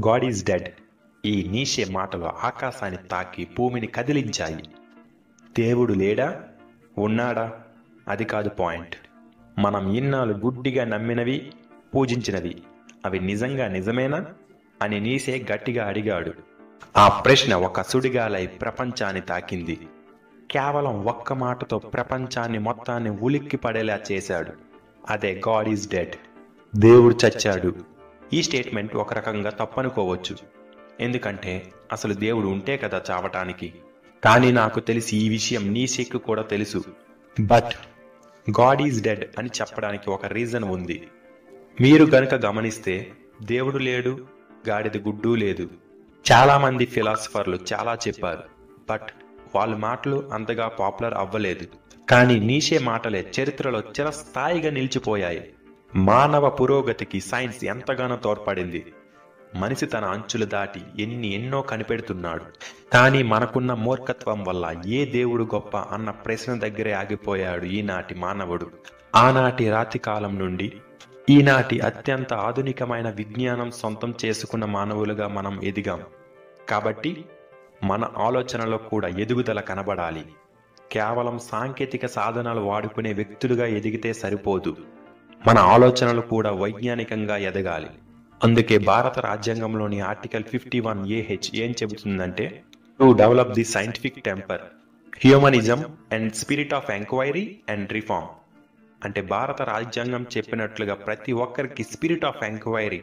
God is dead. ఈ Nietzsche మాటలు ఆకాశాన్ని తాకి భూమిని కదిలించాయి. దేవుడు లేడా, ఉన్నాడా? అది కాదు పాయింట్. మనం ఇన్నాళ్ళు గుడ్డిగా నమ్మినవి, పూజించినవి అవి నిజంగా నిజమేనా అని నీసే గట్టిగా అడిగాడు. ఆ ప్రశ్న ఒక సుడిగాలై ప్రపంచాన్ని తాకింది. కేవలం ఒక్క మాటతో ప్రపంచాన్ని మొత్తాన్ని ఉలిక్కి పడేలా చేశాడు. అదే గాడ్ ఈజ్ డెడ్, దేవుడు చచ్చాడు. ఈ స్టేట్మెంట్ ఒక రకంగా తప్పనుకోవచ్చు, ఎందుకంటే అసలు దేవుడు ఉంటే కదా చావటానికి. కానీ నాకు తెలిసి ఈ విషయం నీసేకు కూడా తెలుసు. బట్ గాడ్ ఈజ్ డెడ్ అని చెప్పడానికి ఒక రీజన్ ఉంది. మీరు గనుక గమనిస్తే దేవుడు లేడు, గాడిద గుడ్డు లేదు. చాలా మంది ఫిలాసఫర్లు చాలా చెప్పారు, బట్ వాళ్ళ మాటలు అంతగా పాపులర్ అవ్వలేదు. కానీ నీషే మాటలే చరిత్రలో చిరస్థాయిగా నిలిచిపోయాయి. మానవ పురోగతికి సైన్స్ ఎంతగానో తోడ్పడింది. మనిషి తన అంచులు దాటి ఎన్నో కనిపెడుతున్నాడు. కానీ మనకున్న మూర్ఖత్వం వల్ల ఏ దేవుడు గొప్ప అన్న ప్రశ్న దగ్గరే ఆగిపోయాడు ఈనాటి మానవుడు. ఆనాటి రాతి కాలం నుండి ఈనాటి అత్యంత ఆధునికమైన విజ్ఞానం సొంతం చేసుకున్న మానవులుగా మనం ఎదిగాం. కాబట్టి మన ఆలోచనలో కూడా ఎదుగుదల కనబడాలి. కేవలం సాంకేతిక సాధనాలు వాడుకునే వ్యక్తులుగా ఎదిగితే సరిపోదు. మన ఆలోచనలు కూడా వైజ్ఞానికంగా ఎదగాలి. అందుకే భారత రాజ్యాంగంలోని ఆర్టికల్ 51AH ఏం చెబుతుందంటే, to develop the scientific temper, humanism and spirit of enquiry and reform. అంటే భారత రాజ్యాంగం చెప్పినట్లుగా ప్రతి ఒక్కరికి స్పిరిట్ ఆఫ్ ఎంక్వైరీ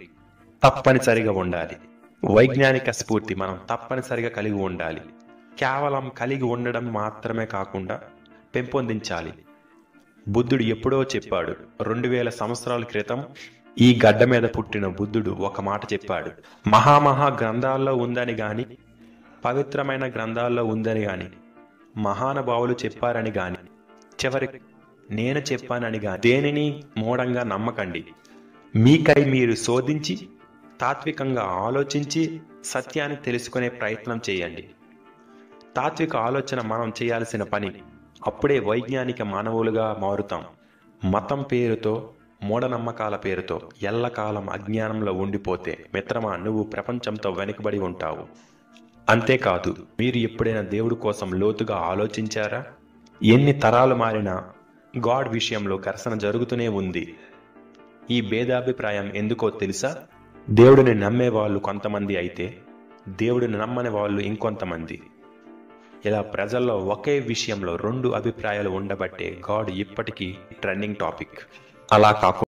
తప్పనిసరిగా ఉండాలి. వైజ్ఞానిక స్ఫూర్తి మనం తప్పనిసరిగా కలిగి ఉండాలి. కేవలం కలిగి ఉండడం మాత్రమే కాకుండా పెంపొందించాలి. బుద్ధుడు ఎప్పుడో చెప్పాడు, 2000 సంవత్సరాల క్రితం ఈ గడ్డ మీద పుట్టిన బుద్ధుడు ఒక మాట చెప్పాడు. మహామహా గ్రంథాల్లో ఉందని గాని, పవిత్రమైన గ్రంథాల్లో ఉందని గాని, మహానుభావులు చెప్పారని గాని, చివరి నేను చెప్పానని గాని దేనిని మూఢంగా నమ్మకండి. మీకై మీరు శోధించి తాత్వికంగా ఆలోచించి సత్యాన్ని తెలుసుకునే ప్రయత్నం చేయండి. తాత్విక ఆలోచన మనం చేయాల్సిన పని. అప్పుడే వైజ్ఞానిక మానవులుగా మారుతాం. మతం పేరుతో, మూఢనమ్మకాల పేరుతో ఎల్లకాలం అజ్ఞానంలో ఉండిపోతే మిత్రమా, నువ్వు ప్రపంచంతో వెనుకబడి ఉంటావు. అంతేకాదు, మీరు ఎప్పుడైనా దేవుడి కోసం లోతుగా ఆలోచించారా? ఎన్ని తరాలు మారినా గాడ్ విషయంలో ఘర్షణ జరుగుతూనే ఉంది. ఈ భేదాభిప్రాయం ఎందుకో తెలుసా? దేవుడిని నమ్మే వాళ్ళు కొంతమంది అయితే దేవుడిని నమ్మని వాళ్ళు ఇంకొంతమంది. ఇలా ప్రజల్లో ఒకే విషయంలో 2 అభిప్రాయాలు ఉండబట్టే గాడ్ ఇప్పటికీ ట్రెండింగ్ టాపిక్. అలా కాకుండా